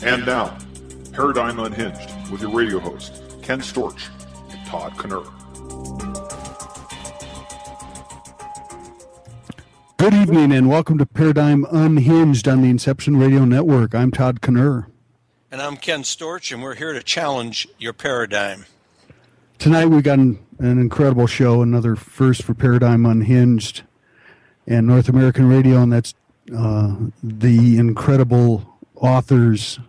And now, Paradigm Unhinged with your radio hosts, Ken Storch and Todd Knurr. Good evening and welcome to Paradigm Unhinged on the Inception Radio Network. I'm Todd Knurr. And I'm Ken Storch, and we're here to challenge your paradigm. Tonight we got an incredible show, another first for Paradigm Unhinged and North American Radio, and that's the incredible authors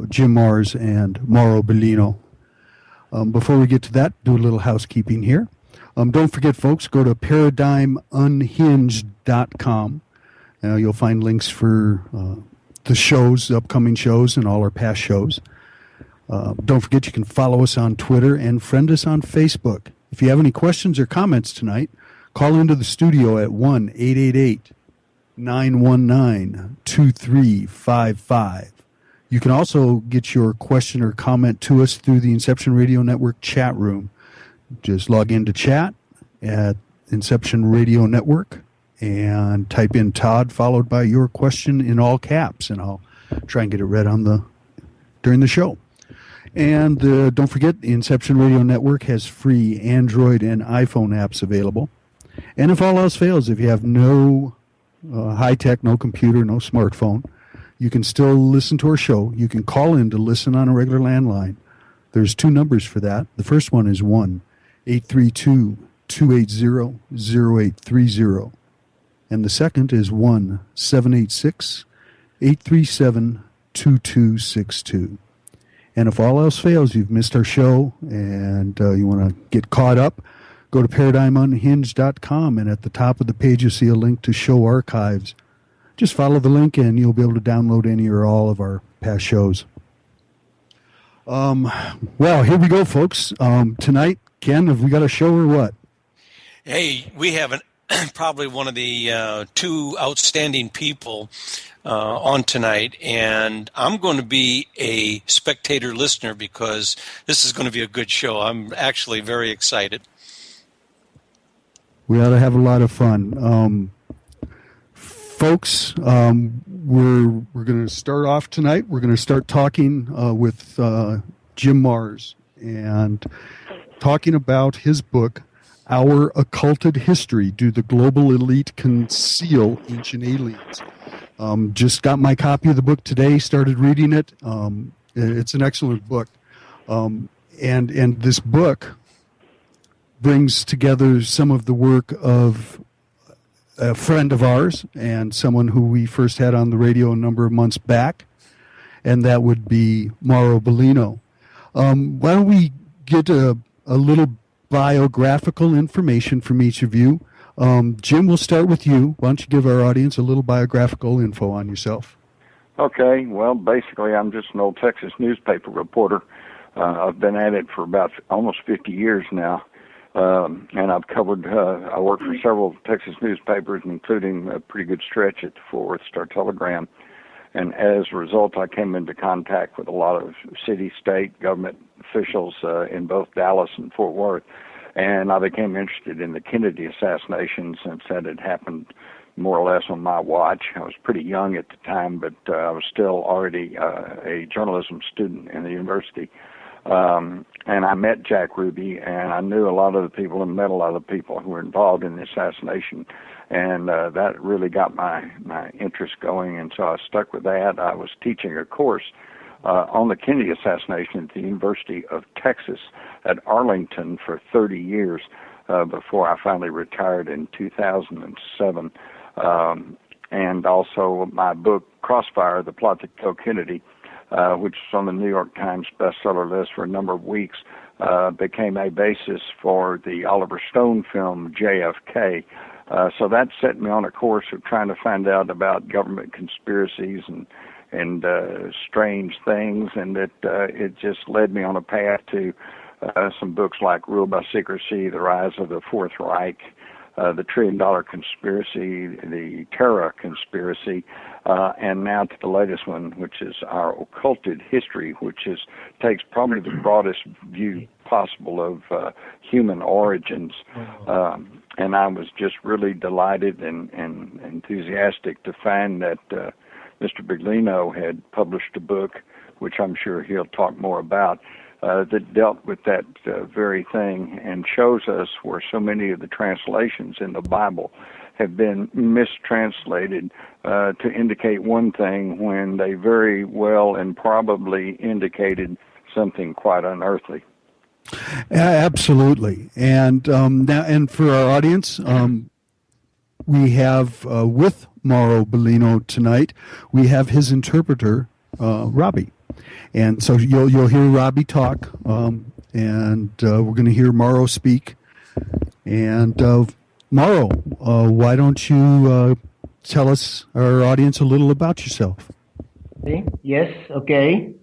Jim Marrs and Mauro Biglino. Before we get to that, do a little housekeeping here. Don't forget, folks, go to ParadigmUnhinged.com. You'll find links for the shows, the upcoming shows, and all our past shows. Don't forget you can follow us on Twitter and friend us on Facebook. If you have any questions or comments tonight, call into the studio at 1-888-919-2355. You can also get your question or comment to us through the Inception Radio Network chat room. Just log into chat at Inception Radio Network and type in Todd followed by your question in all caps, and I'll try and get it read on during the show. And don't forget, the Inception Radio Network has free Android and iPhone apps available. And if all else fails, if you have no high-tech, no computer, no smartphone, you can still listen to our show. You can call in to listen on a regular landline. There's two numbers for that. The first one is 1-832-280-0830. And the second is 1-786-837-2262. And if all else fails, you've missed our show and you want to get caught up, go to ParadigmUnhinged.com, and at the top of the page you'll see a link to show archives. Just follow the link and you'll be able to download any or all of our past shows. Well, here we go, folks. Tonight, Ken, have we got a show or what? Hey, we have probably one of the two outstanding people on tonight, and I'm going to be a spectator listener because this is going to be a good show. I'm actually very excited. We ought to have a lot of fun. Folks, we're going to start off tonight. We're going to start talking with Jim Marrs and talking about his book, Our Occulted History: Do the Global Elite Conceal Ancient Aliens? Just got my copy of the book today, started reading it. It's an excellent book. And this book brings together some of the work of a friend of ours and someone who we first had on the radio a number of months back, and that would be Mauro Biglino. Why don't we get a little biographical information from each of you. Jim, we'll start with you. Why don't you give our audience a little biographical info on yourself? Okay, well, basically I'm just an old Texas newspaper reporter. I've been at it for about almost 50 years now. And I've covered, I worked for several Texas newspapers, including a pretty good stretch at the Fort Worth Star-Telegram. And as a result, I came into contact with a lot of city, state, government officials in both Dallas and Fort Worth. And I became interested in the Kennedy assassination since that had happened more or less on my watch. I was pretty young at the time, but I was still already a journalism student in the university. And I met Jack Ruby, and I knew a lot of the people and met a lot of the people who were involved in the assassination, and that really got my interest going, and so I stuck with that. I was teaching a course on the Kennedy assassination at the University of Texas at Arlington for 30 years before I finally retired in 2007. And also my book, Crossfire, The Plot to Kill Kennedy, which was on the New York Times bestseller list for a number of weeks, became a basis for the Oliver Stone film JFK. So that set me on a course of trying to find out about government conspiracies and strange things, and it just led me on a path to some books like Rule by Secrecy, The Rise of the Fourth Reich, The $1 Trillion Conspiracy, The Terror Conspiracy, and now to the latest one, which is Our Occulted History, which takes probably the broadest view possible of human origins. And I was just really delighted and enthusiastic to find that Mr. Biglino had published a book, which I'm sure he'll talk more about, that dealt with that very thing and shows us where so many of the translations in the Bible have been mistranslated to indicate one thing when they very well and probably indicated something quite unearthly. Absolutely. And now, and for our audience, we have with Mauro Biglino tonight, we have his interpreter, Robbie. And so you'll hear Robbie talk, and we're going to hear Mauro speak. And Mauro, why don't you tell us, our audience, a little about yourself? Yes, ok.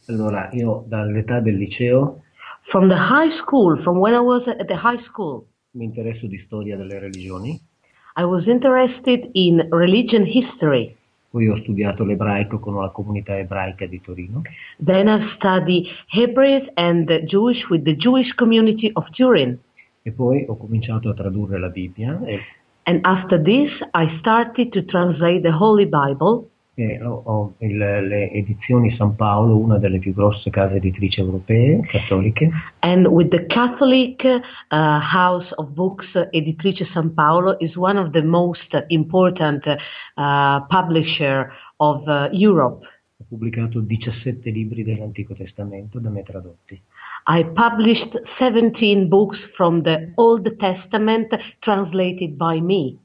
Allora, io dall'età del liceo From the high school, from when I was at the high school, mi interesso di storia delle religioni. I was interested in religion history. Poi ho studiato l'ebraico con la comunità ebraica di Torino. Then I studied Hebrew and Jewish with the Jewish community of Turin. E poi ho cominciato a tradurre la Bibbia And after this, I started to translate the Holy Bible. e ho le edizioni San Paolo, una delle più grosse case editrici europee, cattoliche. And with the Catholic House of Books, Editrice San Paolo is one of the most important publisher of Europe. Ho pubblicato 17 libri dell'Antico Testamento da me tradotti. I published 17 books from the Old Testament translated by me.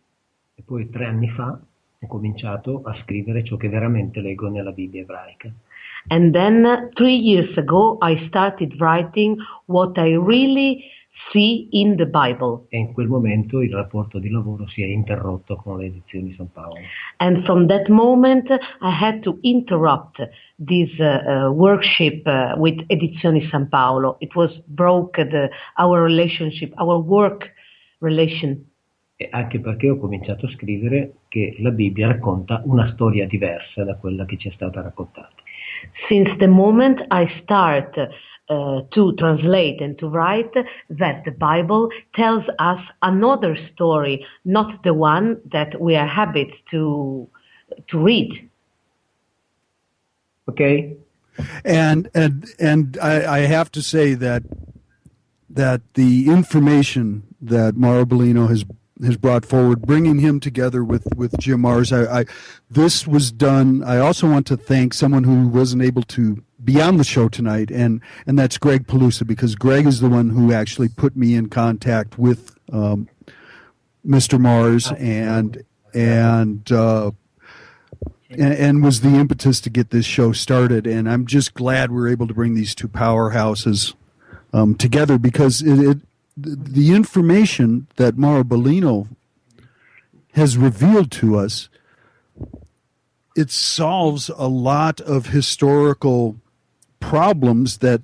E poi 3 anni fa ho cominciato a scrivere ciò che veramente leggo nella Bibbia ebraica. And then 3 years ago, I started writing what I really see in the Bible. E in quel momento il rapporto di lavoro si è interrotto con le edizioni San Paolo. And from that moment, I had to interrupt this workship with Edizioni San Paolo. It was broke our relationship, our work relation. E anche perché ho cominciato a scrivere che la Bibbia racconta una storia diversa da quella che ci è stata raccontata. Since the moment I start to translate and to write, that the Bible tells us another story, not the one that we are habit to read. Ok? And I have to say that the information that Mauro Biglino has brought forward, bringing him together with Jim Mars, this was done. I also want to thank someone who wasn't able to be on the show tonight, and that's Greg Pelusa, because Greg is the one who actually put me in contact with Mr. Mars and was the impetus to get this show started. And I'm just glad we're able to bring these two powerhouses together, because the information that Mauro Biglino has revealed to us, it solves a lot of historical problems that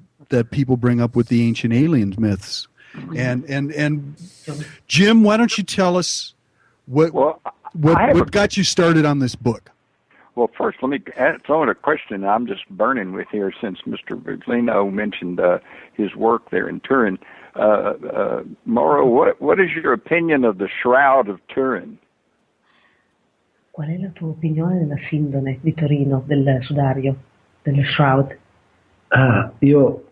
people bring up with the ancient alien myths. And Jim, why don't you tell us what got you started on this book? Well, first, let me throw in a question I'm just burning with here, since Mr. Biglino mentioned his work there in Turin. Mauro, what is your opinion of the Shroud of Turin? Qual è la tua opinione della sindone di Torino, del sudario, dello Shroud? Io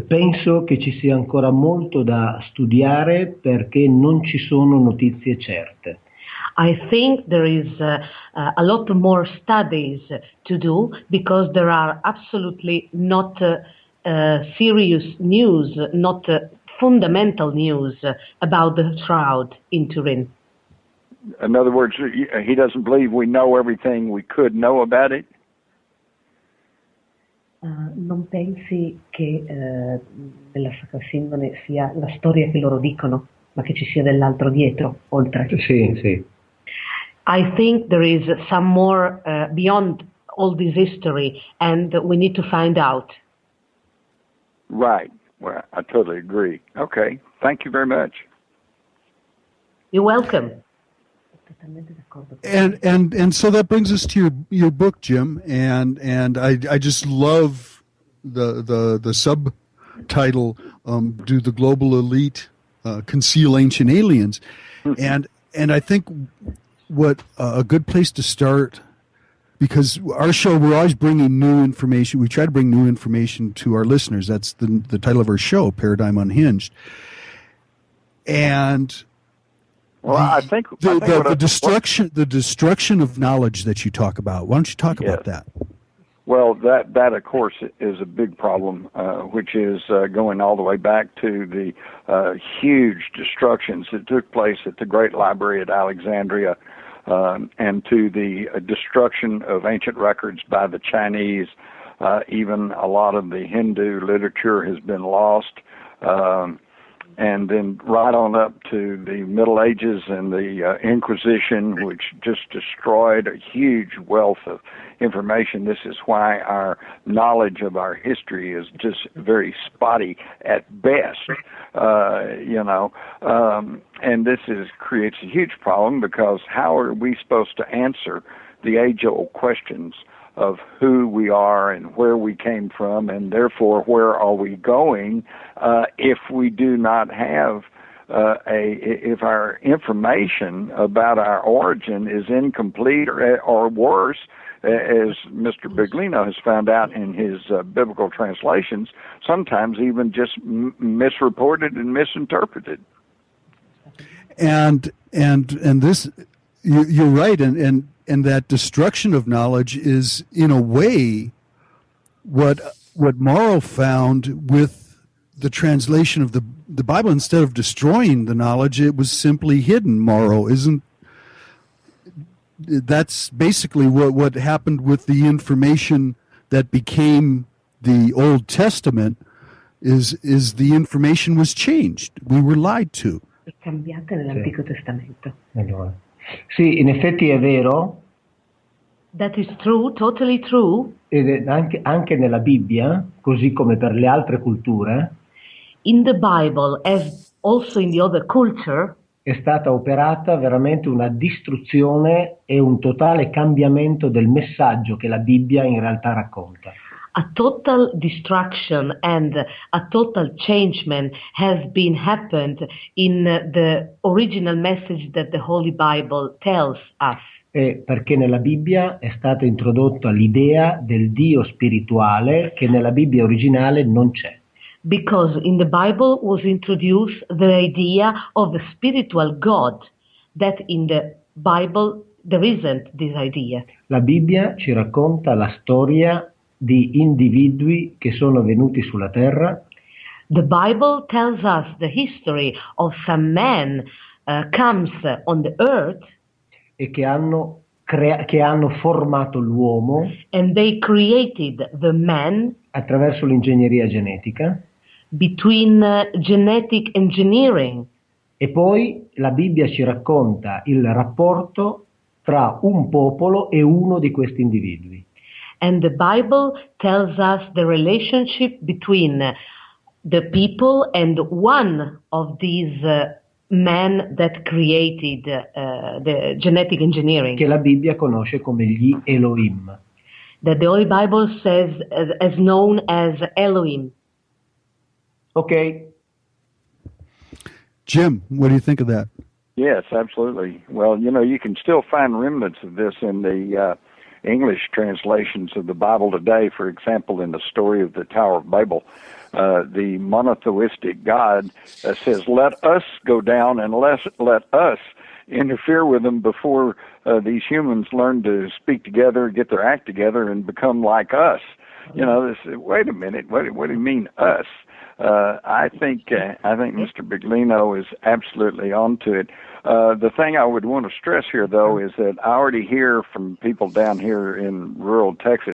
penso che ci sia ancora molto da studiare perché non ci sono notizie certe. I think there is a lot more studies to do, because there are absolutely not serious news, not fundamental news about the Shroud in Turin. In other words, he doesn't believe we know everything we could know about it? Non pensi che nella Sacra Sindone sia la storia che loro dicono, ma che ci sia dell'altro dietro, oltre? Sì. I think there is some more beyond all this history, and we need to find out. Right. Well, I totally agree. Okay. Thank you very much. You're welcome. And so that brings us to your book, Jim, and I just love the subtitle, "Do the Global Elite Conceal Ancient Aliens?" And I think what a good place to start because our show, we're always bringing new information. We try to bring new information to our listeners. That's the title of our show, Paradigm Unhinged. And well, I think the destruction of knowledge that you talk about. Why don't you talk about that? Well, that of course is a big problem, which is going all the way back to the huge destructions that took place at the Great Library at Alexandria, and to the destruction of ancient records by the Chinese. Even a lot of the Hindu literature has been lost. And then right on up to the Middle Ages and the Inquisition, which just destroyed a huge wealth of information. This is why our knowledge of our history is just very spotty at best, and this creates a huge problem, because how are we supposed to answer the age-old questions of who we are and where we came from, and therefore where are we going, if we do not have if our information about our origin is incomplete, or worse, as Mr. Biglino has found out in his biblical translations, sometimes even just misreported and misinterpreted. And this, you're right, and that destruction of knowledge is, in a way, what Mauro found with the translation of the Bible. Instead of destroying the knowledge, it was simply hidden. Mauro, that's basically what happened with the information that became the Old Testament. Is the information was changed. We were lied to. È cambiata nell'Antico Testamento. Allora. Sì, in effetti è vero. That is true, totally true. Ed anche nella Bibbia, così come per le altre culture, in the Bible, as also in the other culture, è stata operata veramente una distruzione e un totale cambiamento del messaggio che la Bibbia in realtà racconta. A total destruction and a total changement has been happened in the original message that the Holy Bible tells us. E perché nella Bibbia è stata introdotta l'idea del Dio spirituale che nella Bibbia originale non c'è. Because in the Bible was introduced the idea of the spiritual God, that in the Bible there isn't this idea. La Bibbia ci racconta la storia di individui che sono venuti sulla terra. The Bible tells us the history of some man comes on the earth, e che hanno formato l'uomo, and they created the man attraverso l'ingegneria genetica, between genetic engineering. E poi la Bibbia ci racconta il rapporto tra un popolo e uno di questi individui. And the Bible tells us the relationship between the people and one of these men that created the genetic engineering. Che la Bibbia conosce come gli Elohim. That the Holy Bible says as known as Elohim. Okay. Jim, what do you think of that? Yes, absolutely. Well, you can still find remnants of this in the English translations of the Bible today. For example, in the story of the Tower of Babel, the monotheistic God says, let us go down and let us interfere with them before these humans learn to speak together, get their act together, and become like us. Wait a minute, what do you mean us? I think Mr. Biglino is absolutely onto it. The thing I would want to stress here, though, is that I already hear from people down here in rural Texas